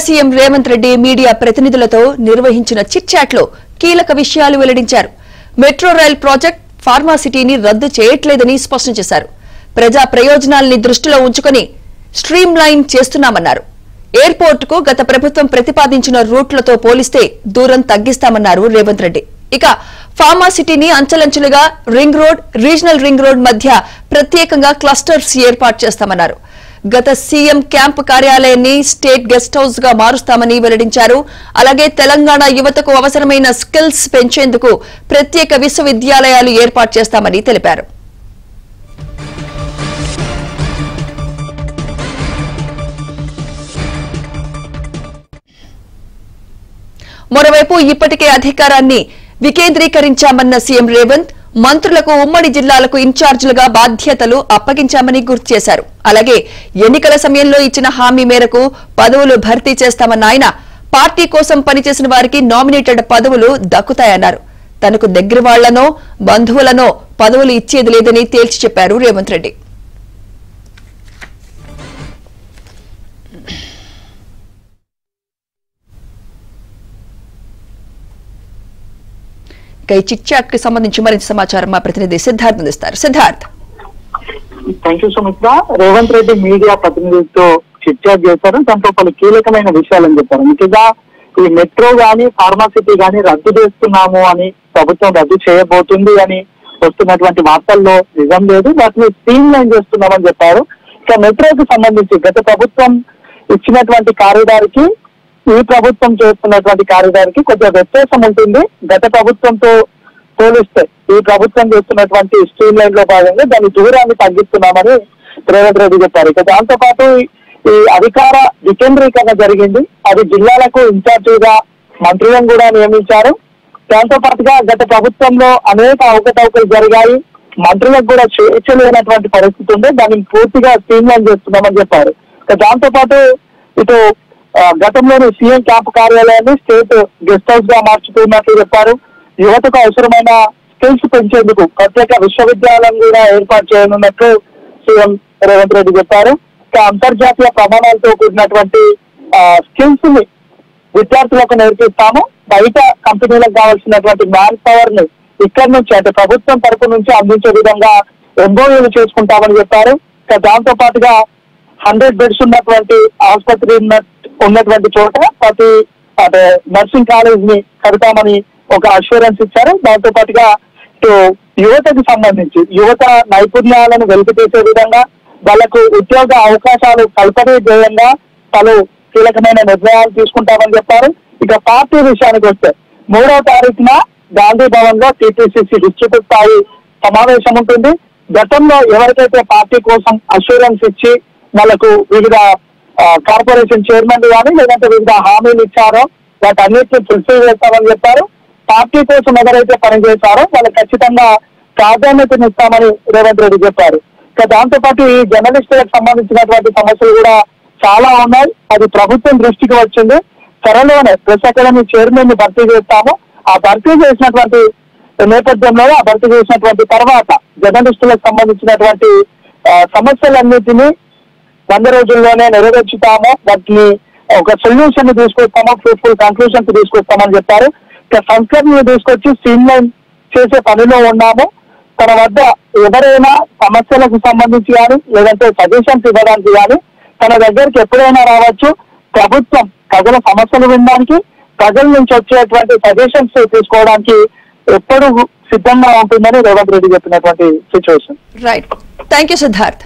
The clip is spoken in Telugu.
సీఎం రేవంత్ రెడ్డి మీడియా ప్రతినిధులతో నిర్వహించిన చిట్ చాట్ లో కీలక విషయాలు వెల్లడించారు. మెట్రో రైల్ ప్రాజెక్ట్ ఫార్మాసిటీని రద్దు చేయట్లేదని స్పష్టం చేశారు. ప్రజా ప్రయోజనాల్ని దృష్టిలో ఉంచుకుని స్ట్రీమ్ లైన్ చేస్తున్నామన్నారు. ఎయిర్పోర్ట్ కు గత ప్రభుత్వం ప్రతిపాదించిన రూట్లతో పోలిస్తే దూరం తగ్గిస్తామన్నారు రేవంత్ రెడ్డి. ఇక ఫార్మాసిటీని అంచెలంచెలుగా ring road, regional ring road మధ్య ప్రత్యేకంగా క్లస్టర్స్ ఏర్పాటు చేస్తామన్నారు. గత సీఎం క్యాంపు కార్యాలయాన్ని స్టేట్ గెస్ట్ హౌస్ గా మారుస్తామని వెల్లడించారు. అలాగే తెలంగాణ యువతకు అవసరమైన స్కిల్స్ పెంచేందుకు ప్రత్యేక విశ్వవిద్యాలయాలు ఏర్పాటు చేస్తామని తెలిపారు. మరోవైపు ఇప్పటికే అధికారాన్ని వికేంద్రీకరించామన్న సీఎం రేవంత్ మంత్రులకు ఉమ్మడి జిల్లాలకు ఇన్ఛార్జీలుగా బాధ్యతలు అప్పగించామని గుర్తు చేశారు. అలాగే ఎన్నికల సమయంలో ఇచ్చిన హామీ మేరకు పదవులు భర్తీ చేస్తామన్న ఆయన పార్టీ కోసం పనిచేసిన వారికి నామినేటెడ్ పదవులు దక్కుతాయన్నారు. తనకు దగ్గర వాళ్లనో బంధువులనో పదవులు ఇచ్చేది లేదని తేల్చి చెప్పారు రేవంత్ రెడ్డి. ఈ చిట్ చాట్ కి సంబంధించి మరింత సమాచారం మా ప్రతినిధి సిద్ధార్థ్ అందిస్తారు. Siddharth. Thank you Sumitra. Revanth Reddy media ప్రతినిధులతో చిట్ చాట్ చేశారు. దాంట్లో పలు కీలకమైన విషయాలని చెప్పారు. ముఖ్యంగా ఈ మెట్రో గానీ ఫార్మాసిటీ గానీ రద్దు చేస్తున్నాము అని, ప్రభుత్వం రద్దు చేయబోతుంది అని వస్తున్నటువంటి వార్తల్లో నిజం లేదు. వాటిని స్ట్రీమ్ లైన్ చేస్తున్నామని చెప్పారు. ఇక మెట్రోకి సంబంధించి గత ప్రభుత్వం ఇచ్చినటువంటి కారిడార్ కి ఈ ప్రభుత్వం చేస్తున్నటువంటి కారిడార్కి కొంచెం వ్యత్యాసం ఉంటుంది. గత ప్రభుత్వంతో పోలిస్తే ఈ ప్రభుత్వం చేస్తున్నటువంటి స్ట్రీమ్ లైన్ లో భాగంగా దాని దూరాన్ని తగ్గిస్తున్నామని రేవంత్ రెడ్డి చెప్పారు. ఇక దాంతో పాటు ఈ అధికార వికేంద్రీకరణ జరిగింది. అది జిల్లాలకు ఇన్ఛార్జిగా మంత్రులను కూడా నియమించారు. దాంతో పాటుగా గత ప్రభుత్వంలో అనేక అవకతవకలు జరిగాయి. మంత్రులకు కూడా స్వేచ్ఛ లేనటువంటి పరిస్థితి ఉంది. దాన్ని పూర్తిగా స్ట్రీమ్ లైన్ చేస్తున్నామని చెప్పారు. ఇక దాంతో పాటు ఇటు గతంలోని సీఎం క్యాంపు కార్యాలయాన్ని స్టేట్ గెస్ట్ హౌస్ గా మార్చుతున్నట్లు చెప్పారు. యువతకు అవసరమైన స్కిల్స్ పెంచేందుకు ప్రత్యేక విశ్వవిద్యాలయం కూడా ఏర్పాటు చేయనున్నట్లు సీఎం రేవంత్ రెడ్డి చెప్పారు. అంతర్జాతీయ ప్రమాణాలతో కూడినటువంటి స్కిల్స్ ని విద్యార్థులకు నేర్పిస్తాము. బయట కంపెనీలకు కావాల్సినటువంటి మ్యాన్ పవర్ ని ఇక్కడి నుంచి అంటే ప్రభుత్వం తరపు నుంచి అందించే విధంగా ఎంఓయూలు చేసుకుంటామని చెప్పారు. దాంతో పాటుగా 100 బెడ్స్ ఉన్నటువంటి ఆసుపత్రి ఉన్నటువంటి చోట ప్రతి నర్సింగ్ కాలేజ్ ని కడతామని ఒక అష్యూరెన్స్ ఇచ్చారు. దాంతో పాటుగా యువతకు సంబంధించి యువత నైపుణ్యాలను వెలికితీసే విధంగా వాళ్ళకు ఉద్యోగ అవకాశాలు కల్పనే ధ్యేయంగా పలు కీలకమైన నిర్ణయాలు తీసుకుంటామని చెప్పారు. ఇక పార్టీ విషయానికి వస్తే 3వ తారీఖున గాంధీ భవన్ లో టీపీసీసీ విస్తృత స్థాయి సమావేశం ఉంటుంది. గతంలో ఎవరికైతే పార్టీ కోసం అష్యూరెన్స్ ఇచ్చి వాళ్ళకు వివిధ కార్పొరేషన్ చైర్మన్ కానీ లేదంటే వివిధ హామీలు ఇచ్చారో వాటన్నిటిని ఫుల్ఫిల్ చేస్తామని చెప్పారు. పార్టీ కోసం ఎవరైతే పనిచేశారో వాళ్ళకి ఖచ్చితంగా ప్రాధాన్యతనిస్తామని రేవంత్ రెడ్డి చెప్పారు. ఇక దాంతో పాటు ఈ జర్నలిస్టులకు సంబంధించినటువంటి సమస్యలు కూడా చాలా ఉన్నాయి. అది ప్రభుత్వం దృష్టికి వచ్చింది. త్వరలోనే ప్రెస్ అకాడమీ చైర్మన్ ని భర్తీ చేస్తాము. ఆ భర్తీ చేసినటువంటి నేపథ్యంలో ఆ భర్తీ చేసినటువంటి తర్వాత జర్నలిస్టులకు సంబంధించినటువంటి సమస్యలన్నిటినీ 100 రోజుల్లోనే నెరవేర్చుతాము. వాటిని ఒక సొల్యూషన్ ని తీసుకొస్తాము, ఫ్రూట్ఫుల్ కన్క్లూషన్ కి తీసుకొస్తామని చెప్పారు. ఇక సంస్కరణను తీసుకొచ్చి స్ట్రీమ్ లైన్ చేసే పనిలో ఉన్నాము. తన వద్ద ఎవరైనా సమస్యలకు సంబంధించి కానీ లేదంటే సజెషన్స్ ఇవ్వడానికి కానీ తన దగ్గరికి ఎప్పుడైనా రావచ్చు. ప్రభుత్వం ప్రజల సమస్యలు వినడానికి, ప్రజల నుంచి వచ్చేటువంటి సజెషన్స్ తీసుకోవడానికి ఎప్పుడు సిద్ధంగా ఉంటుందని రేవంత్ రెడ్డి చెప్పినటువంటి situation. Right. Thank you Siddharth.